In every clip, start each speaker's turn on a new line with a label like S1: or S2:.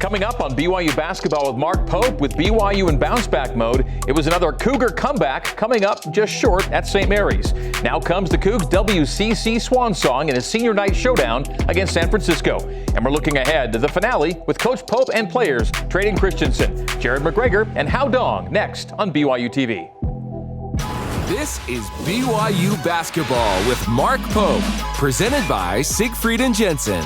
S1: Coming up on BYU Basketball with Mark Pope with BYU in bounce-back mode. It was another Cougar comeback coming up just short at St. Mary's. Now comes the Cougs' WCC swan song in a senior night showdown against San Francisco. And we're looking ahead to the finale with Coach Pope and players Tredyn Christensen, McGregor, and Hao Dong next on BYUtv.
S2: This is BYU Basketball with Mark Pope, presented by Siegfried & Jensen.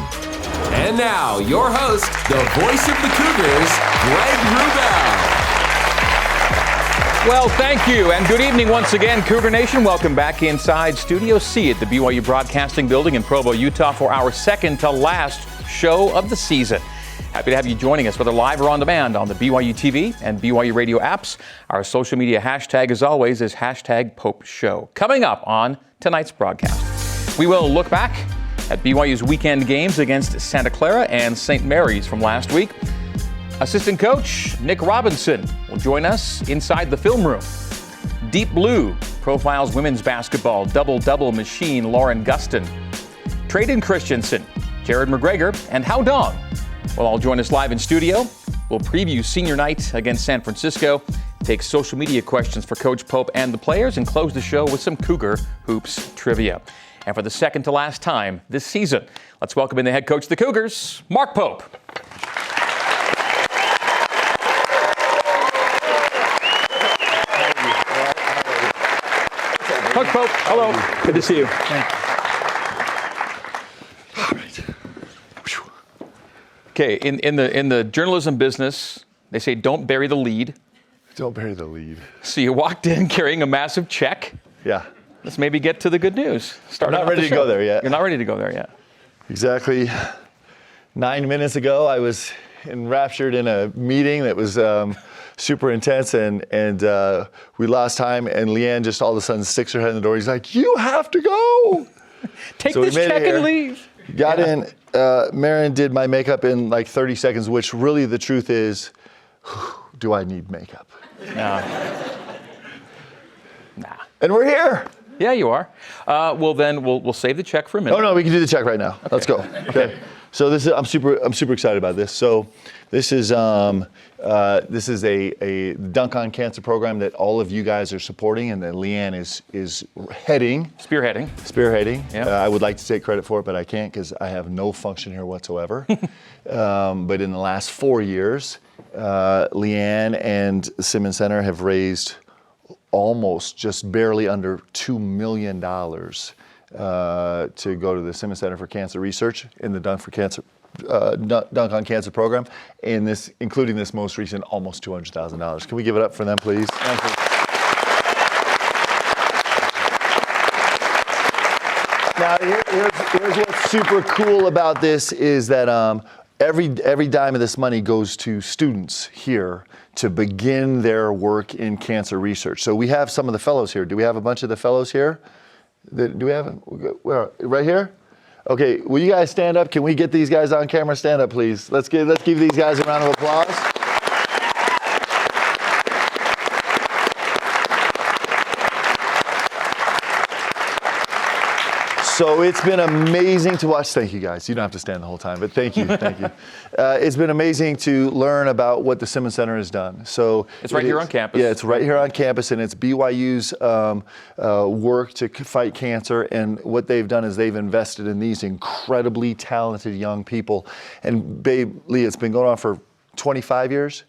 S2: And now, your host, the voice of the Cougars, Greg Wrubell.
S1: Well, thank you, and good evening once again, Cougar Nation. Welcome back inside Studio C at the BYU Broadcasting Building in Provo, Utah, for our second to last show of the season. Happy to have you joining us, whether live or on demand, on the BYU TV and BYU radio apps. Our social media hashtag, as always, is #PopeShow. Coming up on tonight's broadcast, we will look back at BYU's weekend games against Santa Clara and St. Mary's from last week. Assistant coach Nick Robinson will join us inside the film room. Deep Blue profiles women's basketball double-double machine Lauren Gustin. Tredyn Christensen, McGregor, and Hao Dong will all join us live in studio. We'll preview senior night against San Francisco, take social media questions for Coach Pope and the players, and close the show with some Cougar Hoops trivia. And for the second to last time this season, let's welcome in the head coach of the Cougars, Mark Pope. Coach Pope, hello. Good to see you.
S3: All right.
S1: Okay, in the journalism business, they say don't bury the lead.
S3: Don't bury the lead.
S1: So you walked in carrying a massive check.
S3: Yeah.
S1: Let's maybe get to the good news.
S3: I'm not ready to go there yet.
S1: You're not ready to go there yet.
S3: Exactly 9 minutes ago, I was enraptured in a meeting that was super intense, and we lost time, and Leanne just all of a sudden sticks her head in the door. He's like, "You have to go."
S1: Take this check and leave.
S3: Got in. Marin did my makeup in like 30 seconds, which really the truth is, do I need makeup?
S1: No. Nah.
S3: And we're here.
S1: Yeah, you are. Well, then we'll save the check for a minute.
S3: Oh no, we can do the check right now. Okay. Let's go. Okay. So this is I'm super excited about this. So this is a Dunk on Cancer program that all of you guys are supporting, and that Leanne is spearheading.
S1: Yeah.
S3: I would like to take credit for it, but I can't because I have no function here whatsoever. But in the last 4 years, Leanne and the Simmons Center have raised almost just barely under $2 million to go to the Simmons Center for Cancer Research in the Dunk on Cancer program, and this, including this most recent, almost $200,000. Can we give it up for them, please?
S1: Thank you.
S3: Now, here's what's super cool about this is that every dime of this money goes to students here to begin their work in cancer research. So we have some of the fellows here. Do we have a bunch of the fellows here? Do we have them? Where? Right here? Okay, will you guys stand up? Can we get these guys on camera? Stand up, please. Let's give these guys a round of applause. So it's been amazing to watch. Thank you, guys. You don't have to stand the whole time, but thank you. It's been amazing to learn about what the Simmons Center has done. So
S1: it's right here on campus.
S3: Yeah, it's right here on campus, and it's BYU's work to fight cancer. And what they've done is they've invested in these incredibly talented young people. And babe, Lee, it's been going on for 25 years.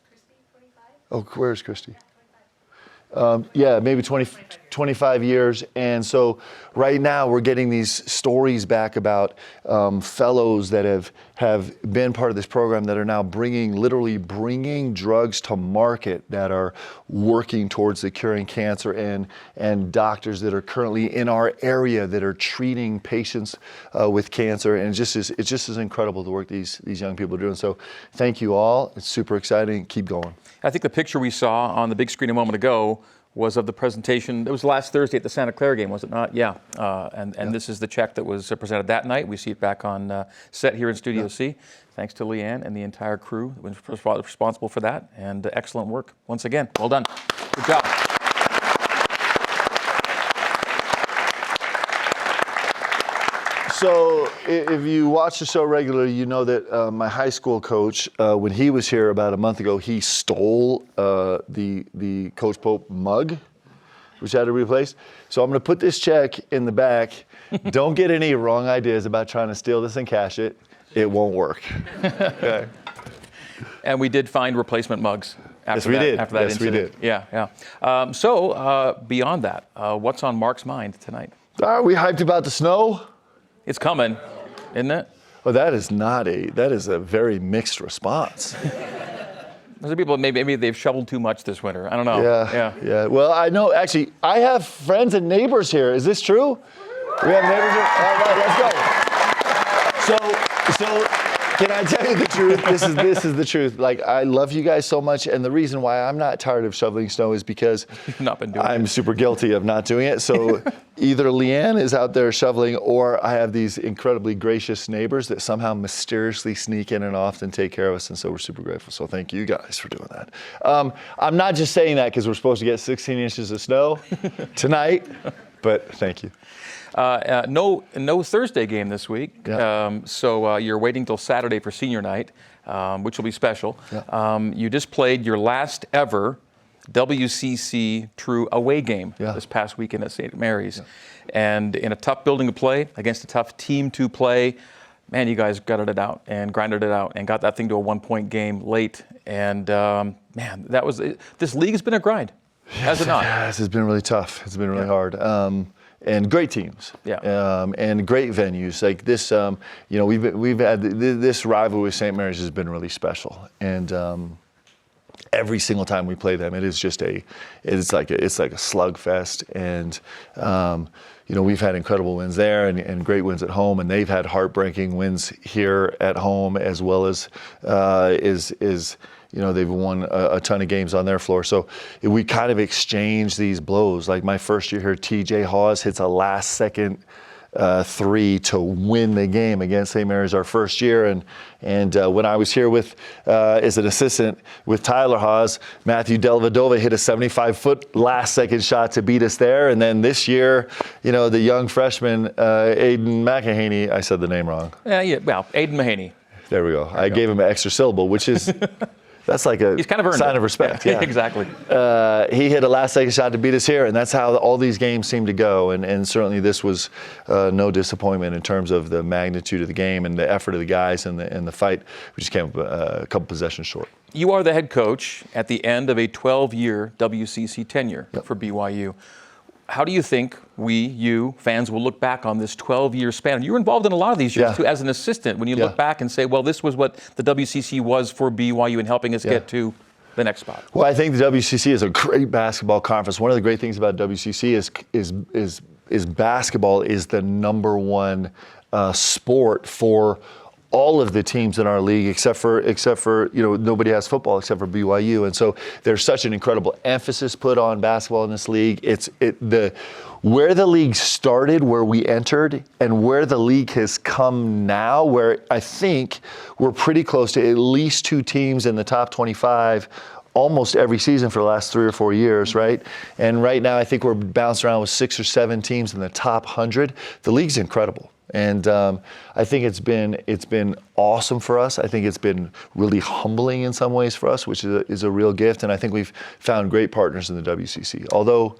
S4: Christy, 25?
S3: Oh, where's Christy?
S4: Yeah,
S3: Maybe 25 years. And so right now we're getting these stories back about fellows that have been part of this program that are now literally bringing drugs to market that are working towards the curing cancer, and doctors that are currently in our area that are treating patients with cancer. And it's just as incredible the work these young people are doing. So thank you all. It's super exciting. Keep going.
S1: I think the picture we saw on the big screen a moment ago was of the presentation. It was last Thursday at the Santa Clara game, was it not? Yeah. And this is the check that was presented that night. We see it back on set here in Studio C. Thanks to Leanne and the entire crew that was responsible for that. And excellent work once again. Well done. Good job.
S3: So if you watch the show regularly, you know that my high school coach, when he was here about a month ago, he stole the Coach Pope mug, which had to be replaced. So I'm going to put this check in the back. Don't get any wrong ideas about trying to steal this and cash it. It won't work. Okay.
S1: And we did find replacement mugs after
S3: Yes, we
S1: that,
S3: did.
S1: after that
S3: Yes, we
S1: incident.
S3: did.
S1: Yeah. So beyond that, what's on Mark's mind tonight?
S3: Are we hyped about the snow?
S1: It's coming, isn't it?
S3: Well, that is a very mixed response.
S1: There's people, maybe they've shoveled too much this winter. I don't know.
S3: Yeah. Well, I know, actually, I have friends and neighbors here. Is this true? We have neighbors here? All right, let's go. So can I tell you the truth? This is the truth. Like, I love you guys so much, and the reason why I'm not tired of shoveling snow is because
S1: You've not been doing
S3: I'm
S1: it.
S3: super guilty of not doing it. So either Leanne is out there shoveling, or I have these incredibly gracious neighbors that somehow mysteriously sneak in and often take care of us, and so we're super grateful. So thank you guys for doing that. I'm not just saying that because we're supposed to get 16 inches of snow tonight, but thank you.
S1: No Thursday game this week.
S3: Yeah.
S1: So you're waiting till Saturday for senior night, which will be special.
S3: Yeah.
S1: You just played your last ever WCC true away game this past weekend at St. Mary's. Yeah. And in a tough building to play, against a tough team to play, man, you guys gutted it out and grinded it out and got that thing to a 1-point game late. And man, this league has been a grind, has it not?
S3: Yes, it's been really tough. It's been really hard. And great teams, and great venues like this. We've had this rivalry with St. Mary's has been really special, and every single time we play them, it is just it's like a slugfest. And we've had incredible wins there and great wins at home, and they've had heartbreaking wins here at home as well as they've won a ton of games on their floor. So we kind of exchange these blows. Like my first year here, TJ Hawes hits a last-second 3 to win the game against St. Mary's our first year. And when I was here as an assistant with Tyler Hawes, Matthew Delavadova hit a 75-foot last-second shot to beat us there. And then this year, the young freshman, Aiden McEhaney, I said the name wrong.
S1: Well, Aiden Mahaney.
S3: There we go. I gave him an extra syllable, which is... That's like a
S1: He's kind of
S3: sign of respect. Yeah.
S1: Exactly.
S3: He hit a last-second shot to beat us here, and that's how all these games seem to go. And certainly this was no disappointment in terms of the magnitude of the game and the effort of the guys and the fight. We just came a couple possessions short.
S1: You are the head coach at the end of a 12-year WCC tenure for BYU. How do you think you fans will look back on this 12-year span? You were involved in a lot of these years too, as an assistant. When you look back and say, well, this was what the WCC was for BYU in helping us get to the next spot.
S3: Well, I think the WCC is a great basketball conference. One of the great things about WCC is basketball is the number one sport for all of the teams in our league, except for nobody has football except for BYU, and so there's such an incredible emphasis put on basketball in this league. Where the league started, where we entered, and where the league has come now, where I think we're pretty close to at least 2 teams in the top 25 almost every season for the last 3 or 4 years, right? And right now I think we're bouncing around with 6 or 7 teams in the top 100. The league's incredible. And I think it's been awesome for us. I think it's been really humbling in some ways for us, which is a real gift. And I think we've found great partners in the WCC, although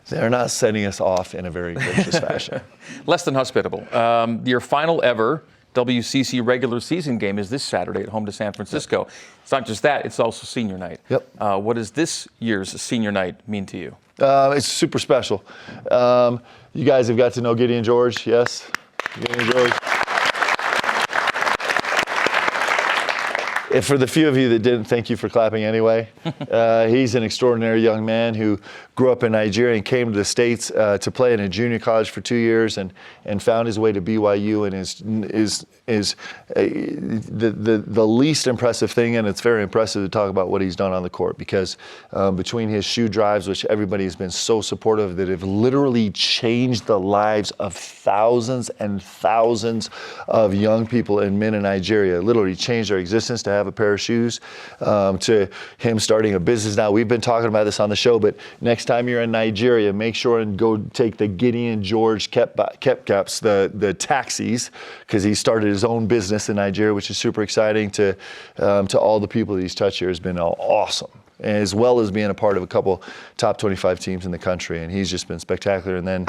S3: they're not sending us off in a very gracious fashion.
S1: Less than hospitable. Your final ever WCC regular season game is this Saturday at home to San Francisco. It's not just that, it's also senior night.
S3: Yep.
S1: What does this year's senior night mean to you?
S3: It's super special. You guys have got to know Gideon George, yes? Gideon George. And for the few of you that didn't, thank you for clapping anyway. He's an extraordinary young man who grew up in Nigeria and came to the States to play in a junior college for 2 years and found his way to BYU and is the least impressive thing, and it's very impressive to talk about what he's done on the court because between his shoe drives, which everybody has been so supportive, that have literally changed the lives of thousands and thousands of young people and men in Nigeria, literally changed their existence to have have a pair of shoes, to him starting a business now. We've been talking about this on the show, but next time you're in Nigeria, make sure and go take the Gideon George Kepkaps, the taxis, because he started his own business in Nigeria, which is super exciting. To all the people that he's touched here has been awesome, as well as being a part of a couple top 25 teams in the country, and he's just been spectacular. And then,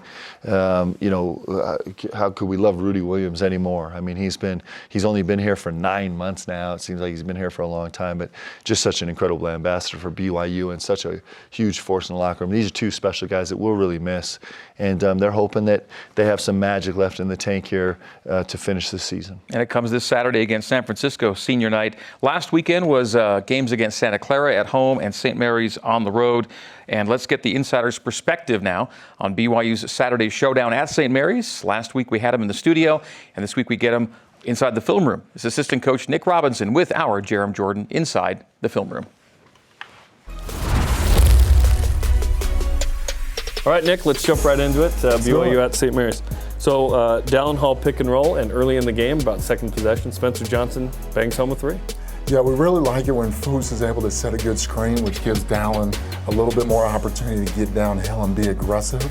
S3: how could we love Rudy Williams anymore? I mean, he's only been here for 9 months now. It seems like he's been here for a long time, but just such an incredible ambassador for BYU and such a huge force in the locker room. These are two special guys that we'll really miss, and they're hoping that they have some magic left in the tank here to finish this season.
S1: And it comes this Saturday against San Francisco senior night. Last weekend was games against Santa Clara at home and St. Mary's on the road. And let's get the insider's perspective now on BYU's Saturday showdown at St. Mary's. Last week we had him in the studio, and this week we get him inside the film room. It's assistant coach Nick Robinson with our Jerem Jordan inside the film room.
S5: All right, Nick, let's jump right into it. BYU at St. Mary's. So Dallin Hall pick and roll, and early in the game, about second possession, Spencer Johnson bangs home a three.
S6: Yeah, we really like it when Foose is able to set a good screen, which gives Dallin a little bit more opportunity to get downhill and be aggressive.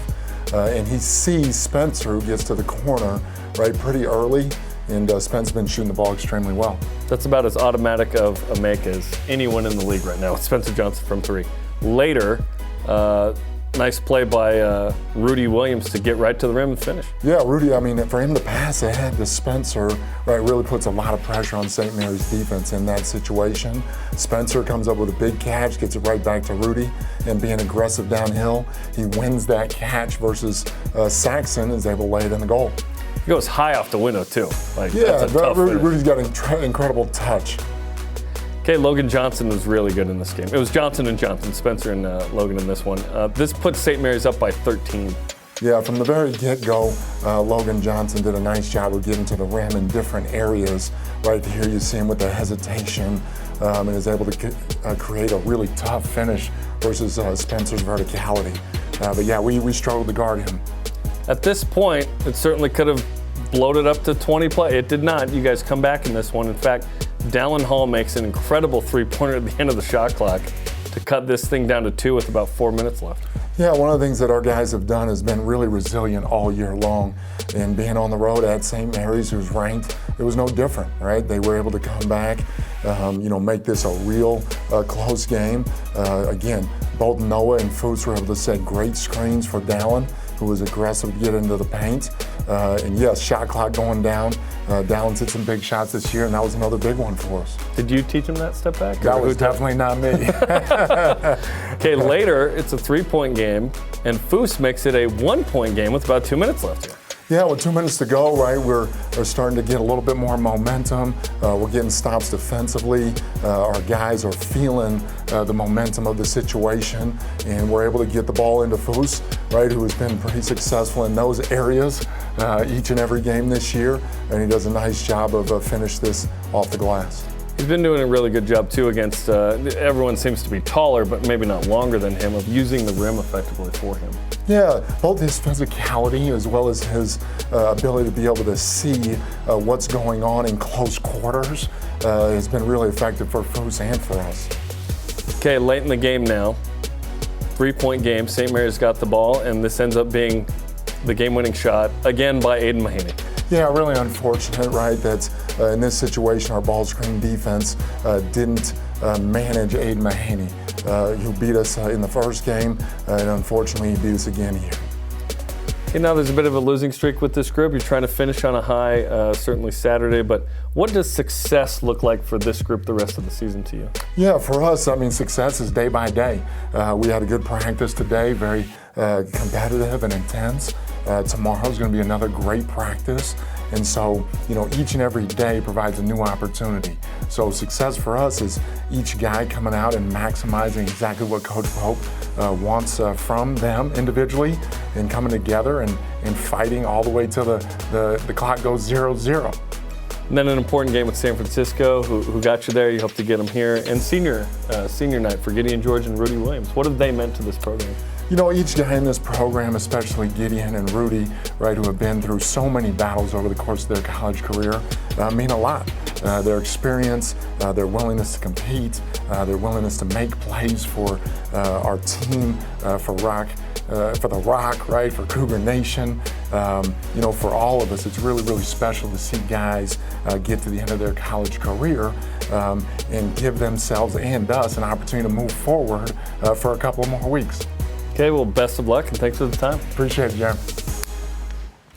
S6: And he sees Spencer, who gets to the corner, right, pretty early, and Spencer's been shooting the ball extremely well.
S5: That's about as automatic of a make as anyone in the league right now with Spencer Johnson from three. Later, nice play by Rudy Williams to get right to the rim and finish.
S6: Yeah, Rudy, I mean, for him to pass ahead to Spencer, right, really puts a lot of pressure on St. Mary's defense in that situation. Spencer comes up with a big catch, gets it right back to Rudy, and being aggressive downhill, he wins that catch versus Saxon is able to lay it in the goal.
S5: He goes high off the window, too.
S6: Yeah,
S5: that's a tough finish.
S6: Rudy's got an incredible touch.
S5: Okay, Logan Johnson was really good in this game. It was Johnson and Johnson, Spencer and Logan in this one. This puts St. Mary's up by 13.
S6: Yeah, from the very get-go, Logan Johnson did a nice job of getting to the rim in different areas. Right here you see him with the hesitation and is able to create a really tough finish versus Spencer's verticality. But yeah, we struggled to guard him.
S5: At this point, it certainly could have bloated up to 20 play. It did not. You guys come back in this one. In fact, Dallin Hall makes an incredible three-pointer at the end of the shot clock to cut this thing down to 2 with about 4 minutes left.
S6: Yeah, one of the things that our guys have done has been really resilient all year long. And being on the road at St. Mary's, who's ranked, it was no different, right? They were able to come back, make this a real close game. Again, both Noah and Foose were able to set great screens for Dallin, who was aggressive to get into the paint. And yes, shot clock going down. Dallin's hit some big shots this year, and that was another big one for us.
S5: Did you teach him that step back?
S6: That was definitely not me.
S5: Okay, later, it's a three-point game, and Foose makes it a one-point game with about 2 minutes left here.
S6: Yeah, with 2 minutes to go, right, we're starting to get a little bit more momentum. We're getting stops defensively. Our guys are feeling the momentum of the situation, and we're able to get the ball into Foose, right, who has been pretty successful in those areas each and every game this year, and he does a nice job of finish this off the glass.
S5: He's been doing a really good job, too, against everyone seems to be taller, but maybe not longer than him, of using the rim effectively for him.
S6: Yeah, both his physicality as well as his ability to be able to see what's going on in close quarters has been really effective for Foose and for us.
S5: Okay, late in the game now, three-point game. St. Mary's got the ball, and this ends up being the game-winning shot, again by Aiden Mahaney.
S6: Yeah, really unfortunate, right? That's in this situation, our ball screen defense didn't manage Aiden Mahaney, who beat us in the first game, and unfortunately, he beat us again here.
S5: Okay, now there's a bit of a losing streak with this group. You're trying to finish on a high, certainly Saturday, but what does success look like for this group the rest of the season to you?
S6: Yeah, for us, I mean, success is day by day. We had a good practice today, very competitive and intense. Tomorrow's going to be another great practice. And so, each and every day provides a new opportunity. So success for us is each guy coming out and maximizing exactly what Coach Pope wants from them individually and coming together and fighting all the way till the clock goes 0-0.
S5: And then an important game with San Francisco, who got you there. You hope to get them here. And senior night for Gideon George and Rudy Williams. What have they meant to this program?
S6: Each guy in this program, especially Gideon and Rudy, right, who have been through so many battles over the course of their college career, mean a lot. their experience, their willingness to compete, their willingness to make plays for our team, for the Rock, right, for Cougar Nation. For all of us, it's really, really special to see guys get to the end of their college career and give themselves and us an opportunity to move forward for a couple more weeks.
S5: Okay, well, best of luck and thanks for the time.
S6: Appreciate it, Jeremy.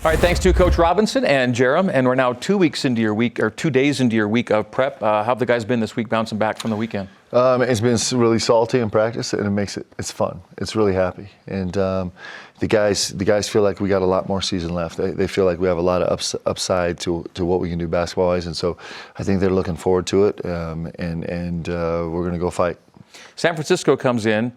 S1: All right, thanks to Coach Robinson and Jerem. And we're now 2 weeks into your week, or 2 days into your week of prep. How have the guys been this week bouncing back from the weekend?
S3: It's been really salty in practice, and it's fun. It's really happy. And the guys feel like we got a lot more season left. They feel like we have a lot of upside to what we can do basketball-wise. And so I think they're looking forward to it, and we're going to go fight.
S1: San Francisco comes in.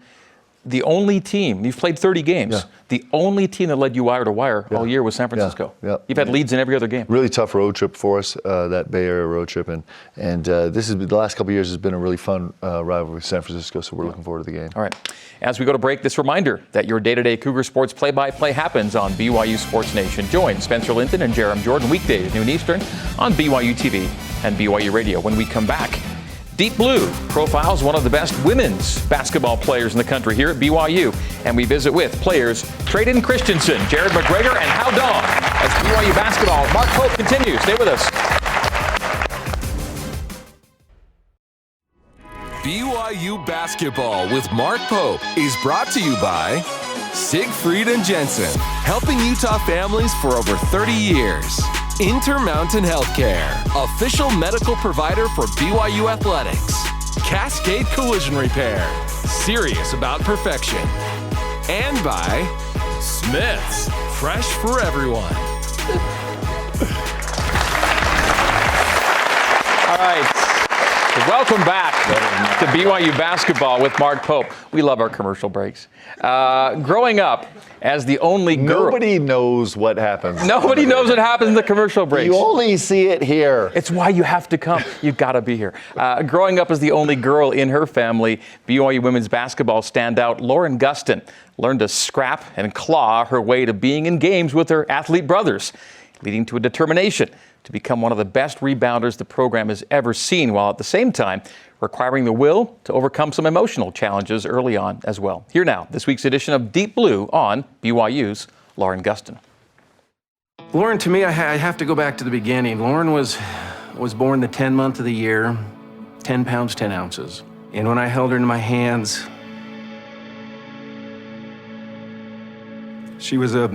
S1: The only team, you've played 30 games,
S3: Yeah.
S1: the only team that led you wire to wire all year was San Francisco.
S3: Yeah.
S1: You've had leads in every other game.
S3: Really tough road trip for us, that Bay Area road trip. And this is the last couple of years has been a really fun rivalry with San Francisco, so we're looking forward to the game.
S1: All right. As we go to break, this reminder that your day-to-day Cougar Sports play-by-play happens on BYU Sports Nation. Join Spencer Linton and Jerem Jordan weekdays, noon Eastern, on BYUtv and BYU Radio. When we come back, Deep Blue profiles one of the best women's basketball players in the country here at BYU. And we visit with players Tredyn Christensen, McGregor, and Hao Dong as BYU basketball. Mark Pope continues. Stay with us.
S2: BYU Basketball with Mark Pope is brought to you by Siegfried and Jensen, helping Utah families for over 30 years. Intermountain Healthcare, official medical provider for BYU Athletics. Cascade Collision Repair, serious about perfection. And by Smith's, fresh for everyone.
S1: All right. Welcome back to BYU basketball with Mark Pope. We love our commercial breaks. Growing up as the only girl.
S3: Nobody knows what happens.
S1: Nobody knows what happens in the commercial breaks.
S3: You only see it here.
S1: It's why you have to come. You've got to be here. Growing up as the only girl in her family, BYU women's basketball standout Lauren Gustin learned to scrap and claw her way to being in games with her athlete brothers, leading to a determination to become one of the best rebounders the program has ever seen, while at the same time requiring the will to overcome some emotional challenges early on as well. Here now, this week's edition of Deep Blue on BYU's Lauren Gustin.
S7: Lauren, to me, I have to go back to the beginning. Lauren was born the 10th month of the year, 10 pounds, 10 ounces. And when I held her in my hands, she was a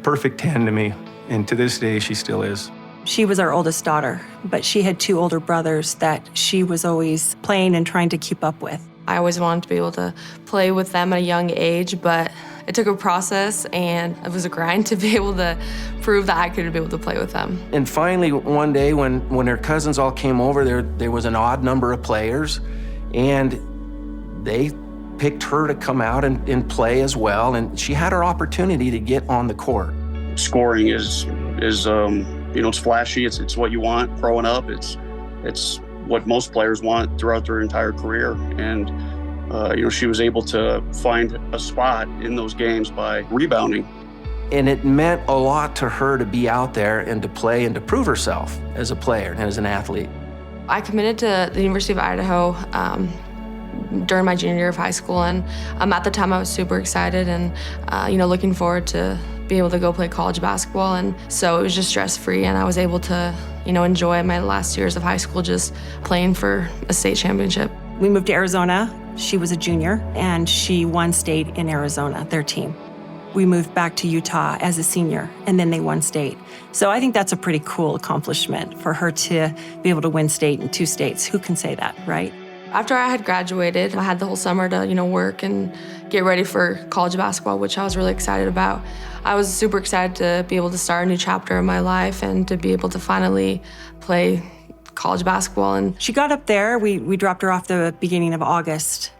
S7: perfect 10 to me. And to this day, she still is.
S8: She was our oldest daughter, but she had 2 older brothers that she was always playing and trying to keep up with.
S9: I always wanted to be able to play with them at a young age, but it took a process and it was a grind to be able to prove that I could be able to play with them.
S7: And finally, one day when her cousins all came over, there was an odd number of players, and they picked her to come out and play as well, and she had her opportunity to get on the court.
S10: Scoring is it's flashy. It's what you want growing up. It's what most players want throughout their entire career. And she was able to find a spot in those games by rebounding.
S7: And it meant a lot to her to be out there and to play and to prove herself as a player and as an athlete.
S9: I committed to the University of Idaho during my junior year of high school, and at the time I was super excited and looking forward to be able to go play college basketball. And so it was just stress-free, and I was able to enjoy my last years of high school just playing for a state championship.
S8: We moved to Arizona. She was a junior, and she won state in Arizona, their team. We moved back to Utah as a senior, and then they won state. So I think that's a pretty cool accomplishment for her to be able to win state in 2 states. Who can say that, right?
S9: After I had graduated, I had the whole summer to work and get ready for college basketball, which I was really excited about. I was super excited to be able to start a new chapter in my life and to be able to finally play college basketball. And
S8: she got up there. We dropped her off the beginning of August.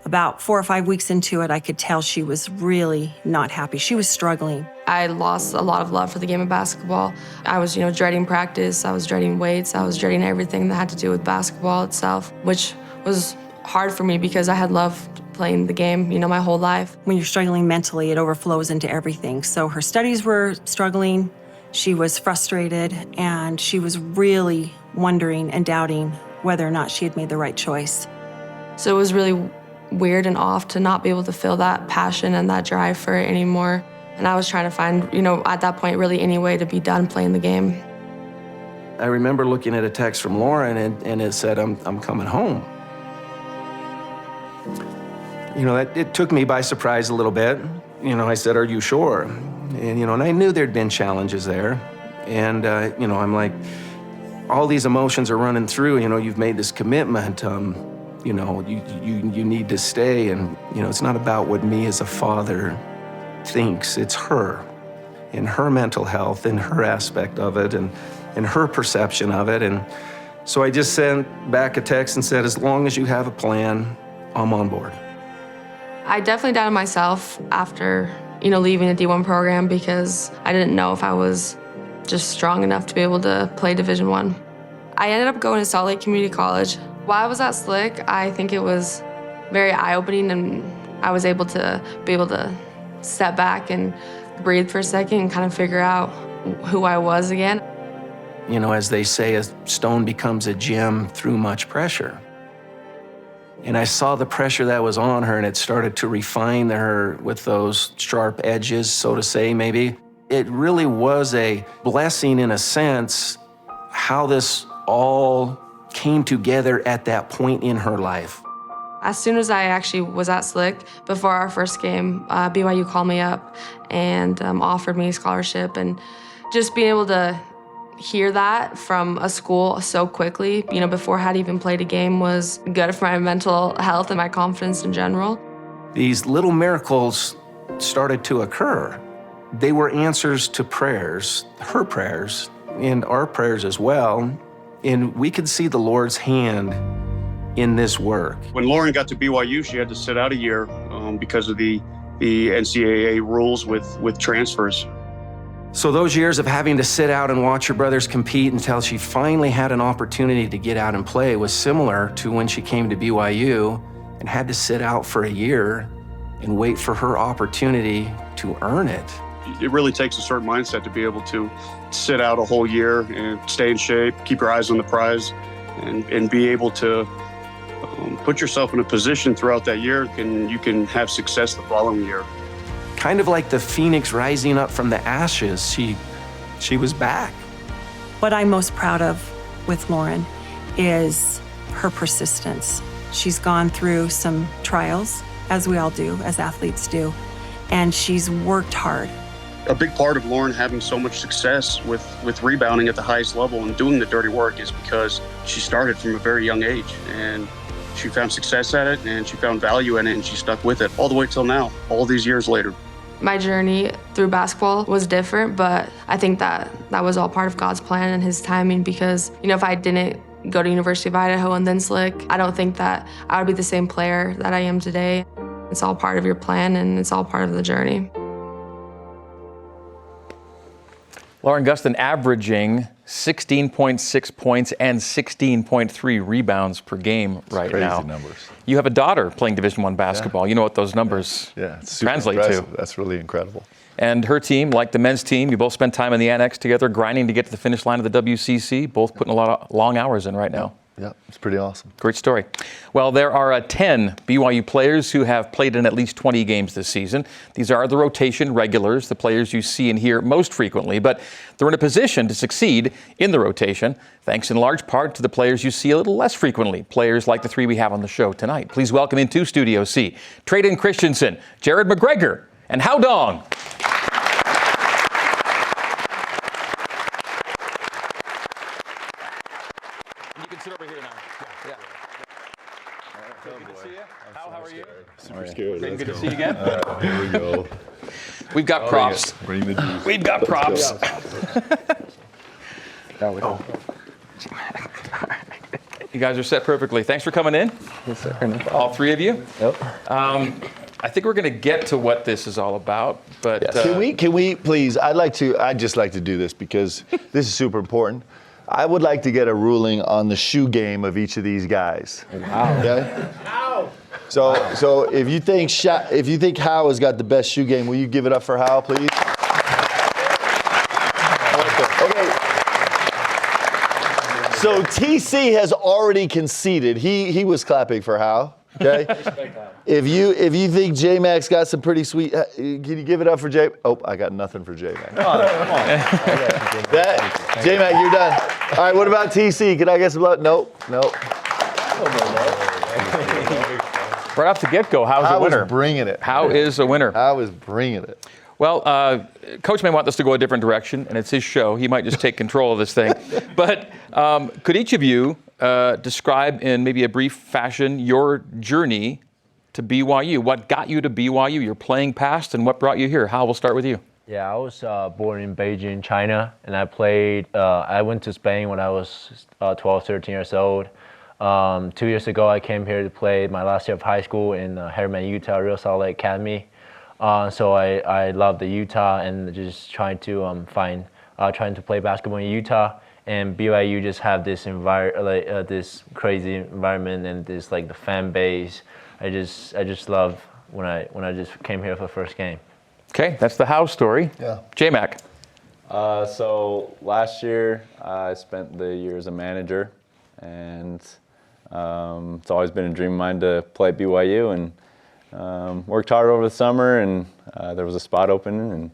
S8: About 4 or 5 weeks into it, I could tell she was really not happy. She was struggling.
S9: I lost a lot of love for the game of basketball. I was, dreading practice. I was dreading weights. I was dreading everything that had to do with basketball itself, which was hard for me because I had loved playing the game, my whole life.
S8: When you're struggling mentally, it overflows into everything. So her studies were struggling. She was frustrated, and she was really, wondering and doubting whether or not she had made the right choice.
S9: So it was really weird and off to not be able to feel that passion and that drive for it anymore. And I was trying to find, at that point, really any way to be done playing the game.
S7: I remember looking at a text from Lauren and it said, I'm coming home. It took me by surprise a little bit. I said, are you sure? And I knew there'd been challenges there. And, I'm like, all these emotions are running through, you've made this commitment, you need to stay. And, it's not about what me as a father thinks, it's her and her mental health and her aspect of it and her perception of it. And so I just sent back a text and said, as long as you have a plan, I'm on board.
S9: I definitely doubted myself after, leaving the D1 program because I didn't know if I was just strong enough to be able to play Division I. I ended up going to Salt Lake Community College. While I was at Slick, I think it was very eye-opening, and I was able to step back and breathe for a second and kind of figure out who I was again.
S7: As they say, a stone becomes a gem through much pressure. And I saw the pressure that was on her, and it started to refine her with those sharp edges, so to say, maybe. It really was a blessing in a sense, how this all came together at that point in her life.
S9: As soon as I actually was at Slick, before our first game, BYU called me up and offered me a scholarship. And just being able to hear that from a school so quickly, before I had even played a game, was good for my mental health and my confidence in general.
S7: These little miracles started to occur. They were answers to prayers, her prayers, and our prayers as well. And we could see the Lord's hand in this work.
S10: When Lauren got to BYU, she had to sit out a year because of the NCAA rules with transfers.
S7: So those years of having to sit out and watch her brothers compete until she finally had an opportunity to get out and play was similar to when she came to BYU and had to sit out for a year and wait for her opportunity to earn it.
S10: It really takes a certain mindset to be able to sit out a whole year and stay in shape, keep your eyes on the prize, and be able to put yourself in a position throughout that year you can have success the following year.
S7: Kind of like the phoenix rising up from the ashes, she was back.
S8: What I'm most proud of with Lauren is her persistence. She's gone through some trials, as we all do, as athletes do, and she's worked hard.
S10: A big part of Lauren having so much success with rebounding at the highest level and doing the dirty work is because she started from a very young age, and she found success at it, and she found value in it, and she stuck with it all the way till now, all these years later.
S9: My journey through basketball was different, but I think that was all part of God's plan and His timing, because, if I didn't go to University of Idaho and then Slick, I don't think that I would be the same player that I am today. It's all part of your plan, and it's all part of the journey.
S1: Lauren Gustin averaging 16.6 points and 16.3 rebounds per game right now.
S3: Crazy numbers.
S1: You have a daughter playing Division I basketball. Yeah. You know what those numbers translate to.
S3: That's really incredible.
S1: And her team, like the men's team, you both spent time in the annex together, grinding to get to the finish line of the WCC, both putting a lot of long hours in right now.
S3: Yeah, it's pretty awesome.
S1: Great story. Well, there are 10 BYU players who have played in at least 20 games this season. These are the rotation regulars, the players you see and hear most frequently, but they're in a position to succeed in the rotation, thanks in large part to the players you see a little less frequently, players like the three we have on the show tonight. Please welcome into Studio C, Tredyn Christensen, Jared McGregor, and Hao Dong. Sit over here now. Yeah. Good to see you. How are you?
S3: Super scared.
S1: Good to see you again.
S3: Here we go.
S1: We've got props.
S3: Bring the juice.
S1: We've got props. You guys are set perfectly. Thanks for coming in.
S5: Yes, sir.
S1: All three of you.
S5: Yep.
S1: I think we're going to get to what this is all about, but
S3: Can we please? I'd just like to do this because this is super important. I would like to get a ruling on the shoe game of each of these guys.
S5: Wow.
S3: Okay? So if you think Hao has got the best shoe game, will you give it up for Hao, please? Okay. So TC has already conceded. He was clapping for Hao. Okay. If you think J-Mac's got some pretty sweet, can you give it up for J? Oh, I got nothing for J-Mac.
S11: Oh, come on.
S3: J-Mac, you're done. All right. What about TC? Can I get some love? Nope.
S1: Right off the get-go, Hao's a winner.
S3: Hao is bringing it.
S1: Hao is a winner.
S3: Hao is bringing it.
S1: Well, Coach may want this to go a different direction, and it's his show. He might just take control of this thing. But could each of you describe in maybe a brief fashion your journey to BYU? What got you to BYU? Your playing past, and what brought you here? Hao, we'll start with you.
S11: Yeah, I was born in Beijing, China, and I went to Spain when I was 12, 13 years old. 2 years ago, I came here to play my last year of high school in Harriman, Utah, Real Salt Lake Academy. So I love the Utah and just trying to play basketball in Utah. And BYU just have this this crazy environment and this like the fan base. I just love when I just came here for the first game.
S1: Okay, that's the Hao story.
S3: Yeah.
S1: J-Mac.
S12: So last year I spent the year as a manager, and it's always been a dream of mine to play at BYU, and worked hard over the summer, and there was a spot open, and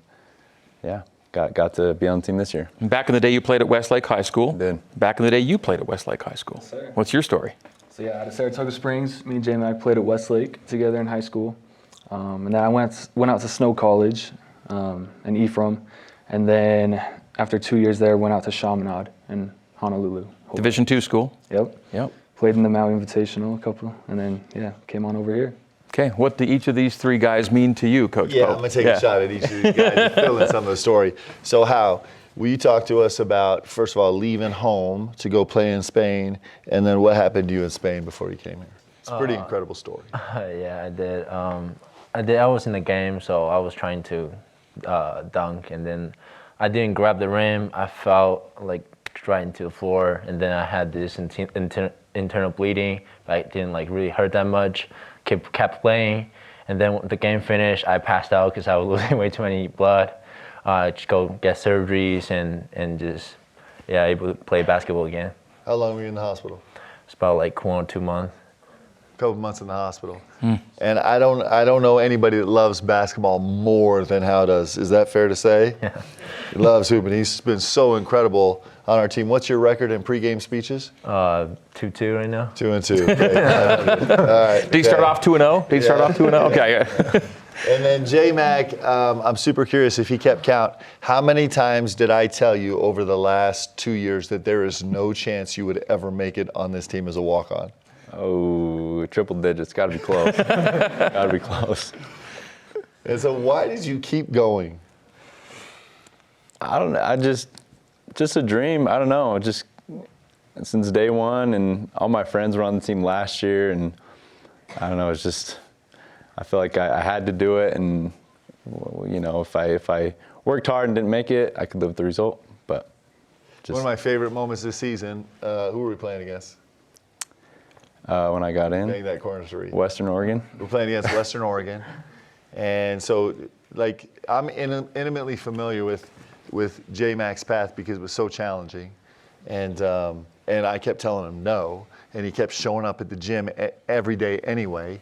S12: yeah, got to be on the team this year.
S1: Back in the day, you played at Westlake High School.
S12: Did.
S1: Back in the day, you played at Westlake High School.
S13: Yes, sir.
S1: What's your story?
S13: So yeah, out of Saratoga Springs, me and J-Mac played at Westlake together in high school. And then I went out to Snow College in Ephraim. And then after 2 years there, went out to Chaminade in Honolulu.
S1: Division II school?
S13: Yep. Played in the Maui Invitational a couple, and then, yeah, came on over here.
S1: Okay, what do each of these three guys mean to you, Coach
S3: Yeah,
S1: Pope?
S3: I'm going to take a shot at each of these guys and fill in some of the story. So, Hao, will you talk to us about, first of all, leaving home to go play in Spain, and then what happened to you in Spain before you came here? It's a pretty incredible story.
S11: Yeah, I did. I was in the game, so I was trying to dunk, and then I didn't grab the rim. I felt like right into the floor, and then I had this internal bleeding. But it didn't like really hurt that much. Kept playing, and then when the game finished, I passed out because I was losing way too many blood. Just go get surgeries and just able to play basketball again.
S3: How long were you in the hospital?
S11: It's about like 1 or 2 months.
S3: Couple months in the hospital. And I don't know anybody that loves basketball more than Hao does. Is that fair to say?
S11: Yeah.
S3: He loves hooping. He's been so incredible on our team. What's your record in pregame speeches?
S11: 2-2 right now.
S3: 2-2. Okay. All right.
S1: Did he start off 2-0? Did he start off 2-0? Okay.
S3: And then J-Mac, I'm super curious if he kept count. How many times did I tell you over the last 2 years that there is no chance you would ever make it on this team as a walk-on?
S12: Oh, triple digits. Got to be close. Got to be close.
S3: And so why did you keep going?
S12: I don't know. I just a dream. I don't know. Just since day one, and all my friends were on the team last year, and I don't know. It's just I feel like I had to do it, and you know, if I worked hard and didn't make it, I could live with the result. But just
S3: one of my favorite moments this season. Who were we playing against?
S12: When I got in,
S3: Getting that corner three.
S12: Western Oregon.
S3: We're playing against Western Oregon, and so like I'm intimately familiar with J-Mac's path because it was so challenging, and I kept telling him no, and he kept showing up at the gym every day anyway,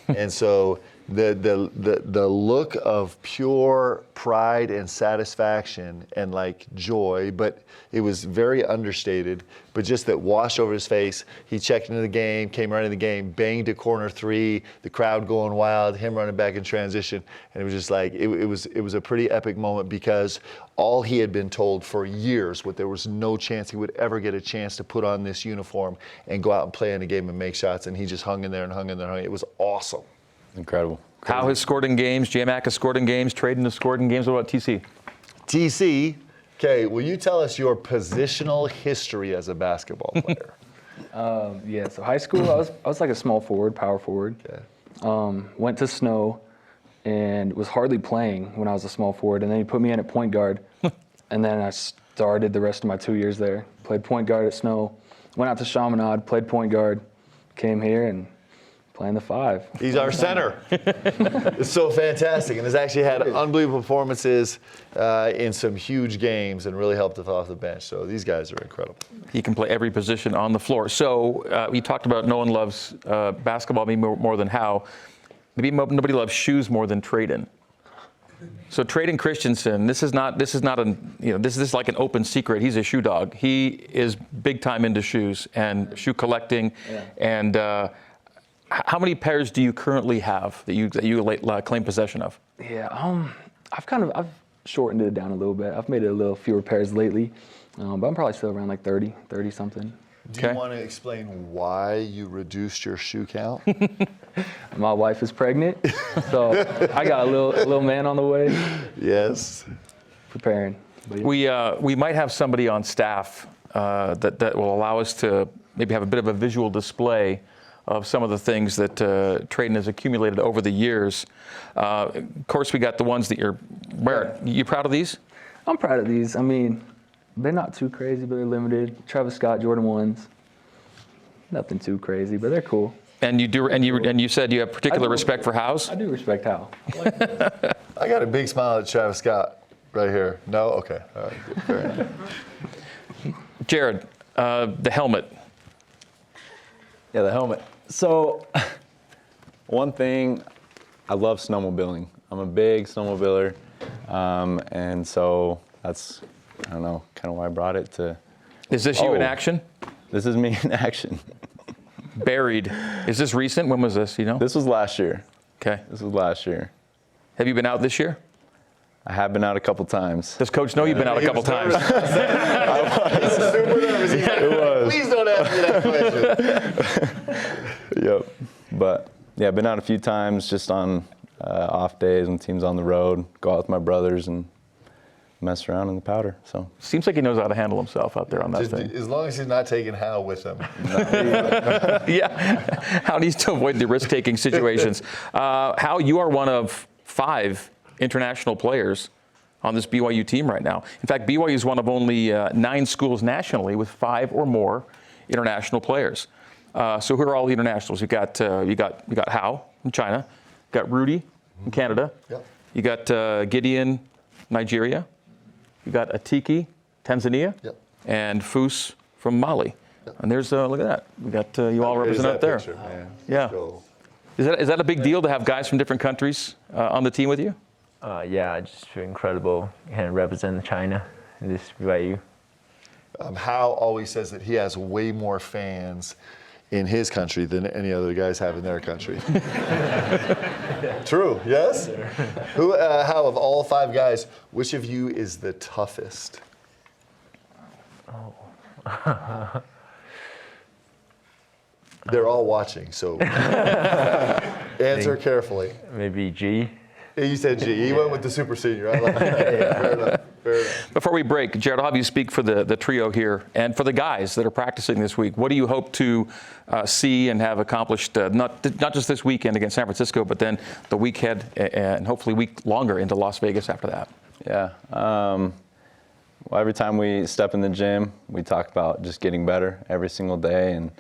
S3: and so the look of pure pride and satisfaction and like joy, but it was very understated, but just that washed over his face. He checked into the game, came right in the game, banged a corner three, the crowd going wild, him running back in transition, and it was just like it was a pretty epic moment because all he had been told for years, there was no chance he would ever get a chance to put on this uniform and go out and play in a game and make shots, and he just hung in there and hung in there. It was awesome.
S12: Incredible.
S1: Hao has scored in games. J-Mac has scored in games. Tredyn has scored in games. What about TC?
S3: TC, okay, will you tell us your positional history as a basketball player?
S13: Yeah, so high school, I was like a small forward, power forward.
S3: Okay.
S13: Went to Snow and was hardly playing when I was a small forward, and then he put me in at point guard, and then I started the rest of my 2 years there. Played point guard at Snow, went out to Chaminade, played point guard, came here and Playing the 5.
S3: He's our center. It's so fantastic, and has actually had unbelievable performances in some huge games and really helped us off the bench. So these guys are incredible.
S1: He can play every position on the floor. So you talked about no one loves basketball maybe more than Hao. Maybe nobody loves shoes more than Tredyn. So Tredyn Christensen, this is like an open secret. He's a shoe dog. He is big time into shoes and shoe collecting.
S13: Yeah.
S1: And how many pairs do you currently have that you claim possession of?
S13: Yeah, I've shortened it down a little bit. I've made it a little fewer pairs lately, but I'm probably still around like 30 something.
S3: Do you want to explain why you reduced your shoe count?
S13: My wife is pregnant, so I got a little man on the way.
S3: Yes.
S13: Preparing. But yeah.
S1: We might have somebody on staff that will allow us to maybe have a bit of a visual display of some of the things that Tredyn has accumulated over the years. Of course, we got the ones that you're wearing. You proud of these?
S13: I'm proud of these. I mean, they're not too crazy, but they're limited. Travis Scott Jordan 1s. Nothing too crazy, but they're cool.
S1: And you said you have particular respect for Hao's?
S13: I do respect Hao.
S3: I got a big smile at Travis Scott right here. No? Okay. All right. Good. Fair enough.
S1: Jared, the helmet.
S12: Yeah, the helmet. So, one thing, I love snowmobiling. I'm a big snowmobiler, and so that's, I don't know, kind of why I brought it to.
S1: Is this you in action?
S12: This is me in action.
S1: Buried. Is this recent? When was this, you know?
S12: This was last year.
S1: Okay.
S12: This was last year.
S1: Have you been out this year?
S12: I have been out a couple times.
S1: Does Coach know you've been out a couple times?
S3: I was super nervous.
S12: It was.
S3: Please don't ask me that question.
S12: Yep. But yeah, I've been out a few times just on off days when team's on the road, go out with my brothers and mess around in the powder. So
S1: seems like he knows how to handle himself out there on that thing.
S3: As long as he's not taking Hao with him.
S1: Yeah. Hao needs to avoid the risk-taking situations. Hao, you are one of 5 international players on this BYU team right now. In fact, BYU is one of only 9 schools nationally with 5 or more international players. So who are all the internationals? You got Hao from China, you got Rudy from Canada,
S3: Yep.
S1: you got Gideon, Nigeria, you got Atiki, Tanzania,
S3: Yep.
S1: and Fus from Mali. Yep. And there's look at that. We got you all represented up there.
S3: Picture, man.
S1: Yeah.
S3: Go.
S1: Is that a big deal to have guys from different countries on the team with you?
S11: Yeah, I just feel incredible and represent China in this BYU.
S3: Hao always says that he has way more fans in his country than any other guys have in their country. True, yes? Hao, of all 5 guys, which of you is the toughest?
S11: Oh.
S3: They're all watching, so answer carefully.
S11: Maybe G.
S3: You said G. He went with the super senior. I like that. Fair enough. Fair enough.
S1: Before we break, Jared, I'll have you speak for the trio here and for the guys that are practicing this week. What do you hope to see and have accomplished, not just this weekend against San Francisco, but then the week ahead and hopefully a week longer into Las Vegas after that?
S12: Yeah. Well, every time we step in the gym, we talk about just getting better every single day. And,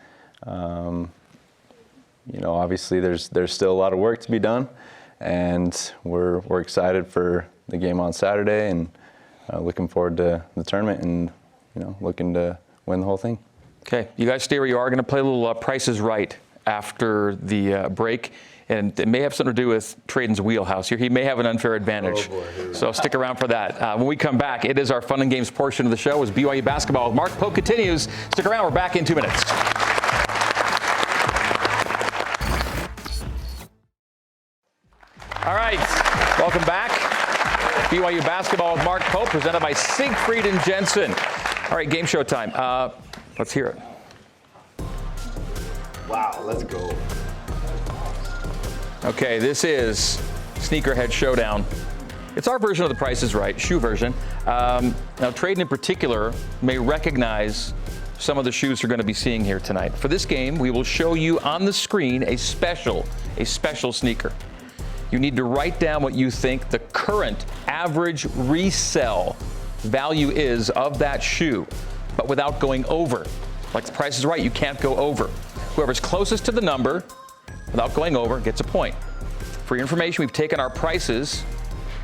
S12: obviously there's still a lot of work to be done. And we're excited for the game on Saturday and looking forward to the tournament and, looking to win the whole thing.
S1: Okay, you guys stay where you are. Going to play a little Price is Right after the break. And it may have something to do with Tredyn's wheelhouse here. He may have an unfair advantage.
S3: Oh boy,
S1: so stick around for that. When we come back, it is our fun and games portion of the show as BYU basketball with Mark Pope continues. Stick around. We're back in 2 minutes. All right, welcome back. BYU basketball with Mark Pope, presented by Siegfried and Jensen. All right, game show time. Let's hear it.
S3: Wow, let's go.
S1: Okay, this is Sneakerhead Showdown. It's our version of The Price is Right, shoe version. Now, Tredyn in particular may recognize some of the shoes you're going to be seeing here tonight. For this game, we will show you on the screen a special sneaker. You need to write down what you think the current average resale value is of that shoe, but without going over. Like The Price is Right, you can't go over. Whoever's closest to the number without going over gets a point. For your information, we've taken our prices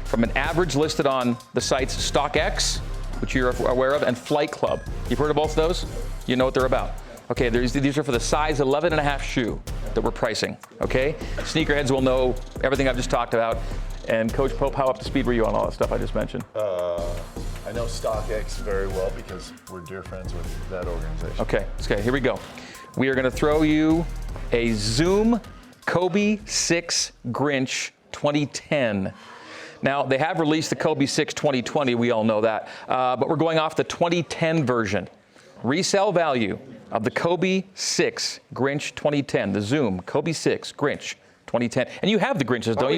S1: from an average listed on the sites StockX, which you're aware of, and Flight Club. You've heard of both of those? You know what they're about. Okay, these are for the size 11.5 shoe that we're pricing, okay? Sneakerheads will know everything I've just talked about. And Coach Pope, how up to speed were you on all that stuff I just mentioned?
S3: I know StockX very well because we're dear friends with that organization.
S1: Okay, here we go. We are gonna throw you a Zoom Kobe 6 Grinch 2010. Now, they have released the Kobe 6 2020, we all know that, but we're going off the 2010 version. Resale value of the Kobe 6 Grinch 2010, the Zoom Kobe 6 Grinch 2010. And you have the Grinches, don't you?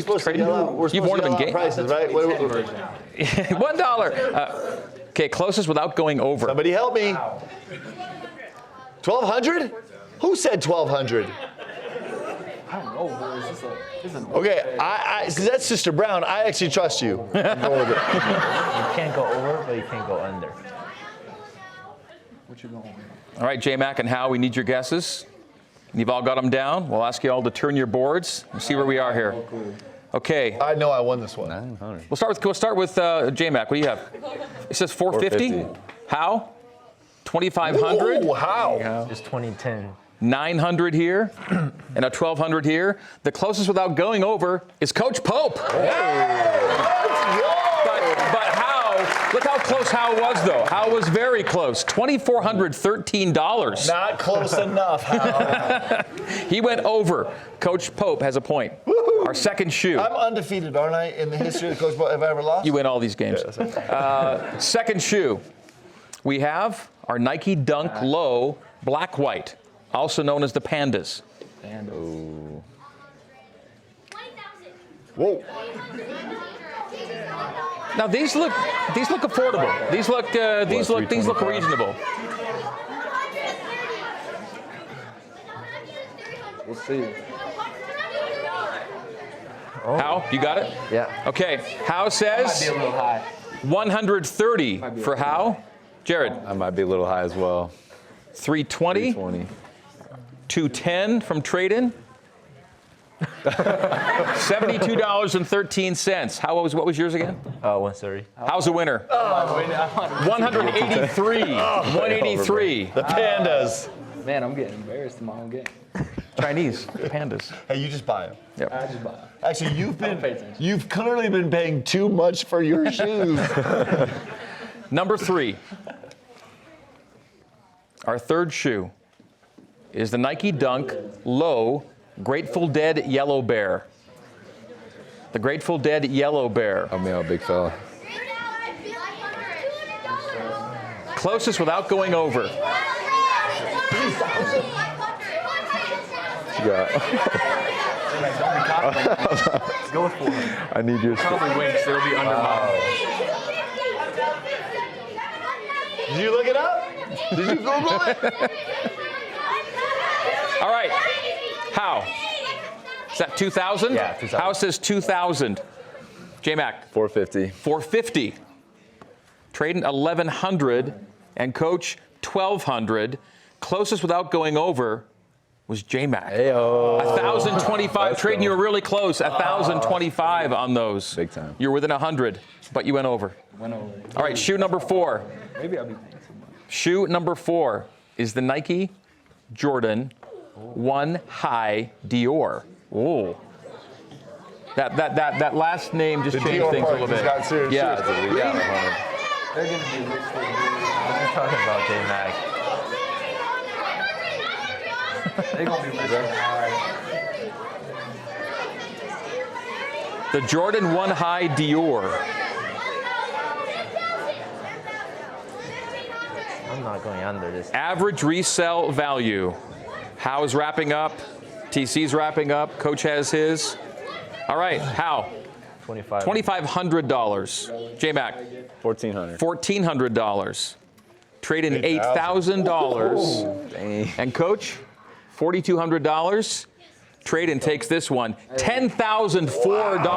S1: You've worn them in games.
S3: Prices, right?
S1: $1. Okay, closest without going over.
S3: Somebody help me. 1,200? Who said 1,200?
S13: I don't know, bro. It's an
S3: Okay, because that's Sister Brown. I actually trust you. Go with it.
S11: You can't go over, but you can't go under.
S13: What you going?
S1: All right, J-Mac and Hao, we need your guesses. You've all got them down. We'll ask you all to turn your boards and see where we are here. Okay.
S3: I know I won this one.
S12: 900.
S1: We'll start with J-Mac. What do you have? It says 450. How? 2,500.
S3: Ooh, how?
S11: Just 2010.
S1: 900 here and a 1,200 here. The closest without going over is Coach Pope. But Hao, look how close Hao was, though. Hao was very close. $2,413.
S3: Not close enough, Hao.
S1: He went over. Coach Pope has a point.
S3: Woo-hoo.
S1: Our second shoe.
S3: I'm undefeated, aren't I, in the history of Coach Pope? Have I ever lost?
S1: You win all these games.
S3: Yeah,
S1: second shoe. We have our Nike Dunk Low Black-White, also known as the Pandas.
S12: Ooh.
S3: Whoa.
S1: Now these look affordable. These look reasonable.
S13: We'll see.
S1: Hao, you got it?
S11: Yeah.
S1: Okay. Hao says
S13: Might be a little high.
S1: 130 for Hao. Jared.
S12: I might be a little high as well.
S1: 320.
S12: 320.
S1: 210 from Tredyn. $72.13. What was yours again?
S11: 130.
S1: How's the winner? 183. 183.
S3: The Pandas.
S13: Man, I'm getting embarrassed in my own game.
S1: Chinese pandas.
S3: Hey, you just buy them.
S1: Yep.
S13: I just buy it.
S3: Actually,
S13: pay attention.
S3: you've clearly been paying too much for your shoes.
S1: Number 3. Our third shoe is the Nike Dunk Low Grateful Dead Yellow Bear. The Grateful Dead Yellow Bear.
S12: I'm a big fella.
S1: Closest without going over.
S12: Yeah.
S13: Go for it.
S12: I need your
S5: Probably wins. It'll be under mine.
S3: Did you look it up? Did you Google it?
S1: All right. How? Is that 2,000?
S11: Yeah, 2,000.
S1: How says 2,000? J-Mac.
S12: 450.
S1: 450. Tredyn 1,100 and Coach 1,200. Closest without going over was J-Mac.
S12: Hey-o.
S1: 1,025. Tredyn, you were really close. 1,025 on those.
S12: Big time.
S1: You're within 100, but you went over.
S13: Went over.
S1: All right, shoe number 4.
S13: Maybe I'll be paying too much.
S1: Shoe number 4 is the Nike Jordan 1 High Dior. Ooh. That last name just changed things a little bit.
S3: Got serious.
S1: Yeah.
S13: They're gonna be rich.
S11: What are you talking about, J-Mac?
S13: They're gonna be rich.
S1: The Jordan 1 High Dior.
S11: I'm not going under this.
S1: Average resale value. How is wrapping up? TC's wrapping up. Coach has his. All right, How? $2,500. J-Mac.
S12: $1,400.
S1: $1,400. Tredyn $8,000. And Coach, $4,200. Tredyn takes this one, $10,004.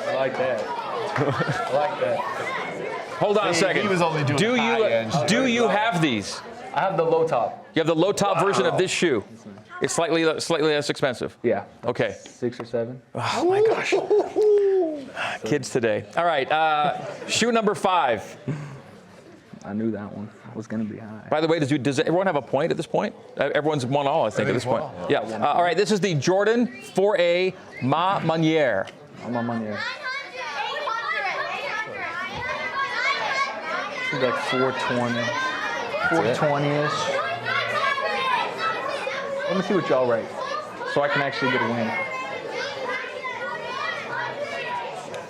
S13: I like that. I like that.
S1: Hold on a second.
S3: He was only doing
S1: do
S3: high-end shit.
S1: you have these?
S13: I have the low top.
S1: You have the low top version of this shoe. It's slightly less expensive.
S13: Yeah.
S1: Okay.
S13: 6 or 7.
S1: Oh my gosh. Kids today. All right. Shoe number 5.
S13: I knew that one was going to be high.
S1: By the way, does everyone have a point at this point? Everyone's 1-all, I think, at this point. Yeah. All right. This is the Jordan 4A Ma Maniere.
S13: Ma Maniere. This is like 420. 420-ish. Let me see what y'all rate, so I can actually get a win.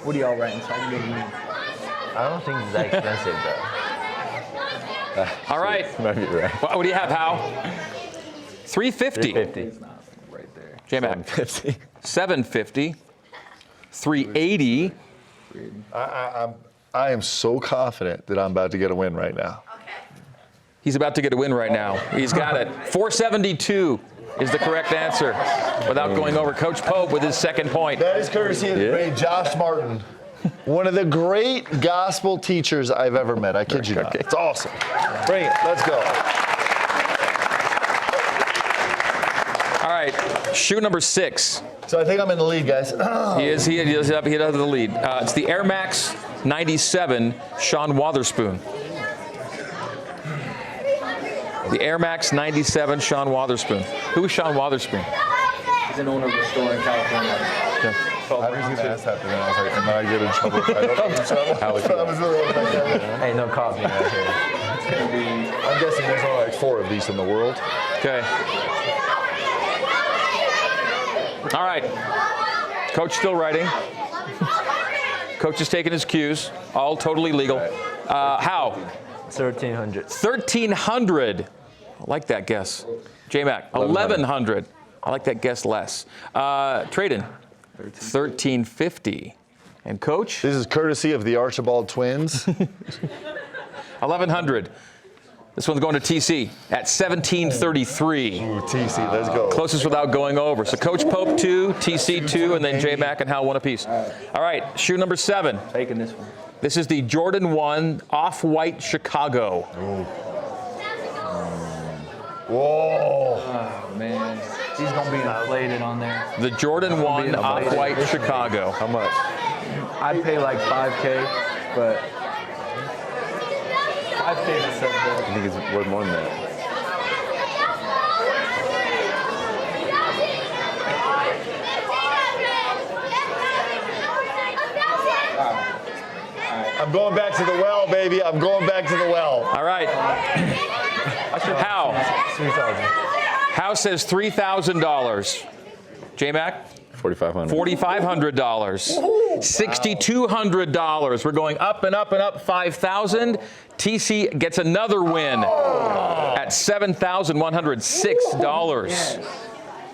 S13: What do y'all rating so I can get a win?
S11: I don't think it's that expensive though.
S1: All right.
S12: Might be right.
S1: What do you have, Hal? 350.
S11: 350.
S13: It's not right there.
S1: J-Mac. 750. 380.
S3: I am so confident that I'm about to get a win right now.
S1: He's about to get a win right now. He's got it. 472 is the correct answer without going over. Coach Pope with his second point.
S3: That is courtesy of the great Josh Martin. One of the great gospel teachers I've ever met. I kid you not. It's awesome. Bring it. Let's go.
S1: All right. Shoe number 6.
S3: So I think I'm in the lead, guys.
S1: He is. He does have the lead. It's the Air Max 97 Sean Wotherspoon. The Air Max 97 Sean Wotherspoon. Who is Sean Wotherspoon?
S13: He's an owner of a store in California.
S3: I was going to ask that, but then I was like, am I going to get in trouble if I don't get in trouble?
S11: Hey, no coffee right here.
S3: It's going to be, I'm guessing there's only like 4 of these in the world.
S1: Okay. All right. Coach still writing. Coach is taking his cues. All totally legal. How?
S11: 1,300.
S1: 1,300. I like that guess. J-Mac, 1,100. I like that guess less. Tredyn, 1,350. And Coach?
S3: This is courtesy of the Archibald twins.
S1: 1,100. This one's going to TC at 1,733.
S3: Ooh, TC, let's go.
S1: Closest without going over. So Coach Pope 2, TC 2, and then J-Mac and Hal 1 apiece. All right, shoe number 7.
S13: Taking this one.
S1: This is the Jordan 1 Off-White Chicago.
S3: Whoa.
S13: Oh, man. He's going to be inflated on there.
S1: The Jordan 1 Off-White Chicago.
S3: How much?
S13: I'd pay like $5K, but 5K is so good.
S12: I think it's worth more than that.
S3: I'm going back to the well, baby. I'm going back to the well.
S1: All right. How?
S11: 3,000.
S1: How says $3,000. J-Mac?
S12: $4,500.
S1: $4,500. $6,200. We're going up and up and up. 5,000. TC gets another win at $7,106.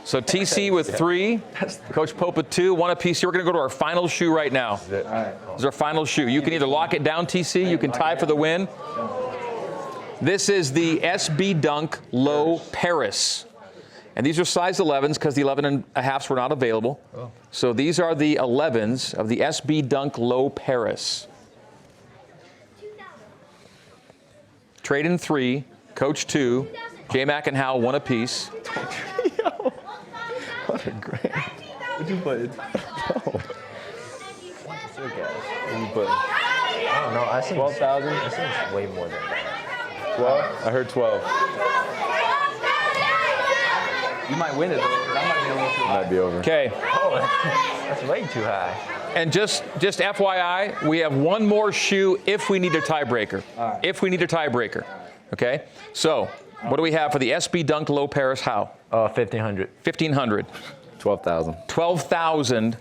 S1: So TC with 3, Coach Pope with 2, 1 apiece. We're going to go to our final shoe right now. This is our final shoe. You can either lock it down, TC. You can tie for the win. This is the SB Dunk Low Paris. And these are size 11s because the 11.5s were not available. So these are the 11s of the SB Dunk Low Paris. Tredyn 3, Coach 2, J-Mac and Hal 1 apiece.
S12: What a grand.
S13: What'd you put?
S11: I don't know. I think
S13: 12,000.
S11: I think it's way more than that.
S12: 12? I heard 12.
S13: You might win it, though, because I might be a little too high.
S12: Might be over.
S1: Okay.
S11: Oh, that's way too high.
S1: And just FYI, we have one more shoe if we need a tiebreaker.
S13: All right.
S1: If we need a tiebreaker. Okay? So, what do we have for the SB Dunk Low Paris? How?
S11: 1,500.
S1: 1,500.
S12: 12,000.
S1: 12,000.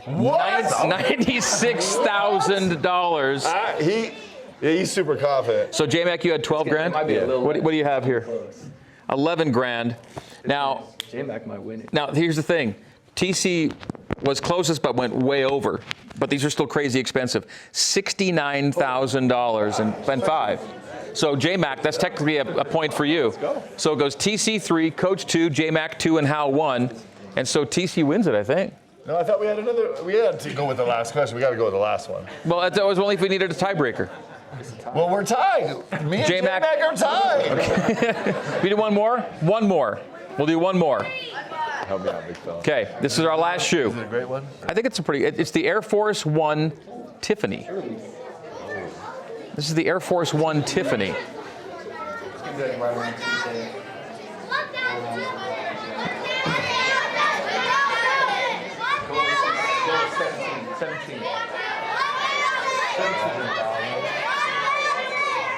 S3: What?
S1: $96,000.
S3: He's super confident.
S1: So J-Mac, you had 12 grand?
S13: Might be a little
S1: What do you have here? 11 grand. Now,
S13: J-Mac might win it.
S1: Now, here's the thing. TC was closest but went way over. But these are still crazy expensive. $69,000 and 5. So J-Mac, that's technically a point for you. Let's go. So it goes TC 3, Coach 2, J-Mac 2, and Hal 1. And so TC wins it, I think.
S3: No, I thought we had to go with the last question. We got to go with the last one.
S1: Well, that was only if we needed a tiebreaker.
S3: Well, we're tied. Me and
S1: J-Mac
S3: J-Mac are tied.
S1: Okay. We do one more? One more. We'll do one more.
S12: Help me out, big fella.
S1: Okay, this is our last shoe.
S3: Is it a great one?
S1: I think it's it's the Air Force One Tiffany. This is the Air Force One Tiffany.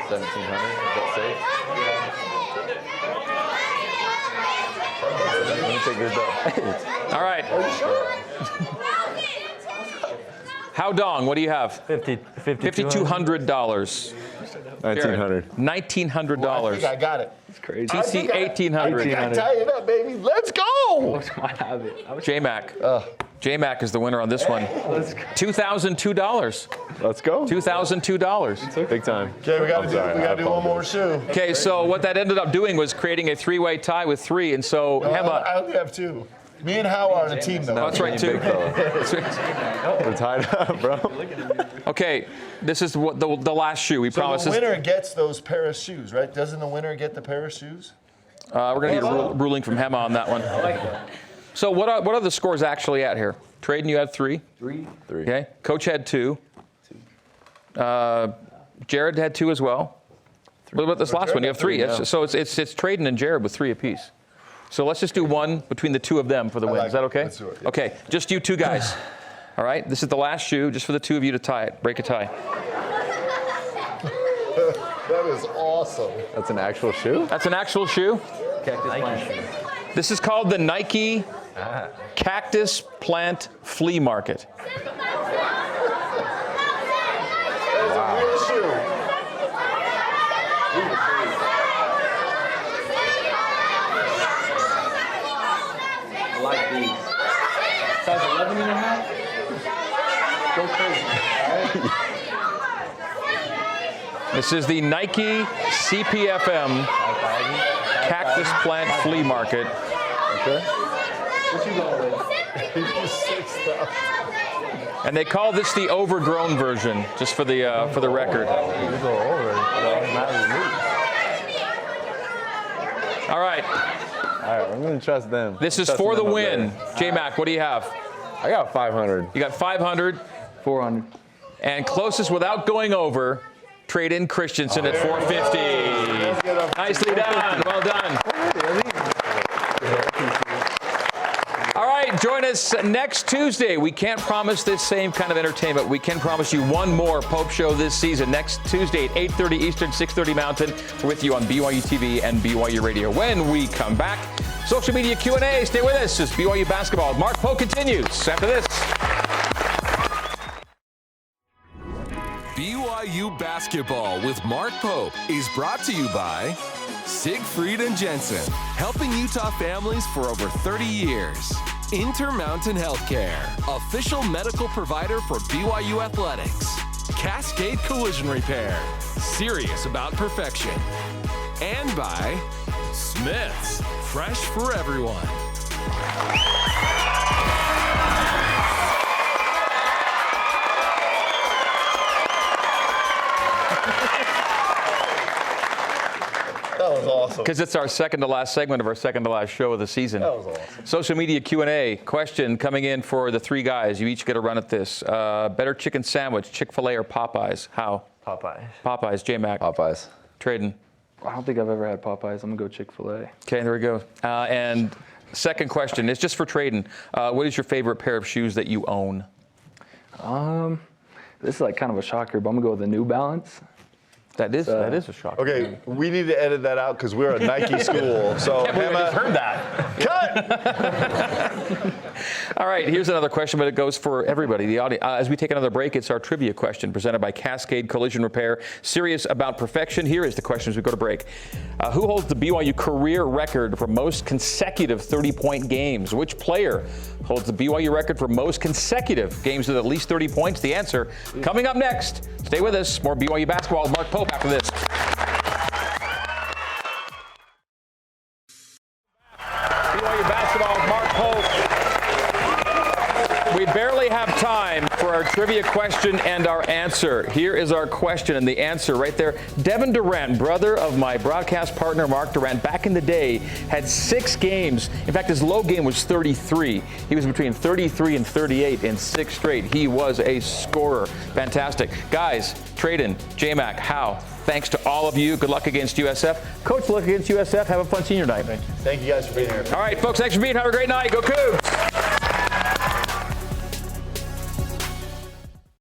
S12: $1,700, is that safe? Let me take this up.
S1: All right. Hao Dong, what do you have? $5,200.
S12: $1,900.
S1: $1,900.
S3: Well, I think I got it.
S13: It's crazy.
S1: TC,
S3: I think I tied it up, baby. Let's go.
S1: J-Mac. J-Mac is the winner on this one. $2,002.
S12: Let's go.
S1: $2,002.
S12: Big time.
S3: Okay, we got to do one more shoe.
S1: Okay, so what that ended up doing was creating a three-way tie with three, and so Hema.
S3: I only have two. Me and Hao are on a team, though.
S1: That's right, too.
S12: We're tied up, bro.
S1: Okay, this is what the last shoe. We promised.
S3: So the winner gets those pair of shoes, right? Doesn't the winner get the pair of shoes?
S1: We're going to need a ruling from Hema on that one. I like that. So what are the scores actually at here? Tredyn, you had three.
S13: Three.
S1: Okay. Coach had two. Jared had two as well. What about this last one? You have three. So it's Tredyn and Jared with three apiece. So let's just do one between the two of them for the win. Is that okay?
S3: Let's do it.
S1: Okay, just you two guys. All right, this is the last shoe, just for the two of you to tie it, break a tie.
S3: That is awesome.
S12: That's an actual shoe?
S1: That's an actual shoe. This is called the Nike Cactus Plant Flea Market.
S3: That is a real shoe.
S13: I like these. Size 11 and a half? Go crazy.
S1: This is the Nike CPFM Cactus Plant Flea Market.
S12: Okay.
S3: What you going with?
S1: And they call this the overgrown version, just for the record.
S12: You go over.
S1: All right.
S12: All right, I'm going to trust them.
S1: This is for the win. J-Mac, what do you have?
S12: I got 500.
S1: You got 500.
S13: 400.
S1: And closest without going over, Tredyn Christensen at 450. Nicely done. Well done. All right, join us next Tuesday. We can't promise this same kind of entertainment. We can promise you one more Pope Show this season. Next Tuesday at 8:30 Eastern, 6:30 Mountain. We're with you on BYUtv and BYU Radio. When we come back, social media Q&A. Stay with us as BYU Basketball. Mark Pope continues after this.
S2: BYU Basketball with Mark Pope is brought to you by Siegfried and Jensen, helping Utah families for over 30 years. Intermountain Healthcare, official medical provider for BYU Athletics. Cascade Collision Repair, serious about perfection. And by Smith's, fresh for everyone.
S3: That was awesome.
S1: Because it's our second to last segment of our second to last show of the season.
S3: That was awesome.
S1: Social media Q&A question coming in for the three guys. You each get a run at this. Better chicken sandwich, Chick-fil-A or Popeyes? How?
S11: Popeyes.
S1: Popeyes, J-Mac.
S12: Popeyes.
S1: Tredyn.
S13: I don't think I've ever had Popeyes. I'm going to go Chick-fil-A.
S1: Okay, there we go. And second question is just for Tredyn. What is your favorite pair of shoes that you own?
S13: This is like kind of a shocker, but I'm going to go with the New Balance.
S1: That is a shock.
S3: Okay, we need to edit that out because we're a Nike school. So
S1: I just heard that.
S3: Cut!
S1: All right, here's another question, but it goes for everybody, the audience. As we take another break, it's our trivia question presented by Cascade Collision Repair. Serious about perfection. Here is the question as we go to break. Who holds the BYU career record for most consecutive 30-point games? Which player holds the BYU record for most consecutive games with at least 30 points? The answer coming up next. Stay with us. More BYU basketball with Mark Pope after this. BYU basketball with Mark Pope. We barely have time for our trivia question and our answer. Here is our question and the answer right there. Devin Durrant, brother of my broadcast partner Mark Durrant, back in the day had 6 games. In fact, his low game was 33. He was between 33 and 38 in 6 straight. He was a scorer. Fantastic. Guys, Tredyn, J-Mac, Hao, thanks to all of you. Good luck against USF. Coach, good luck against USF. Have a fun senior night.
S3: Thank you guys for being here.
S1: All right, folks, thanks for being here. Have a great night. Go Cougs.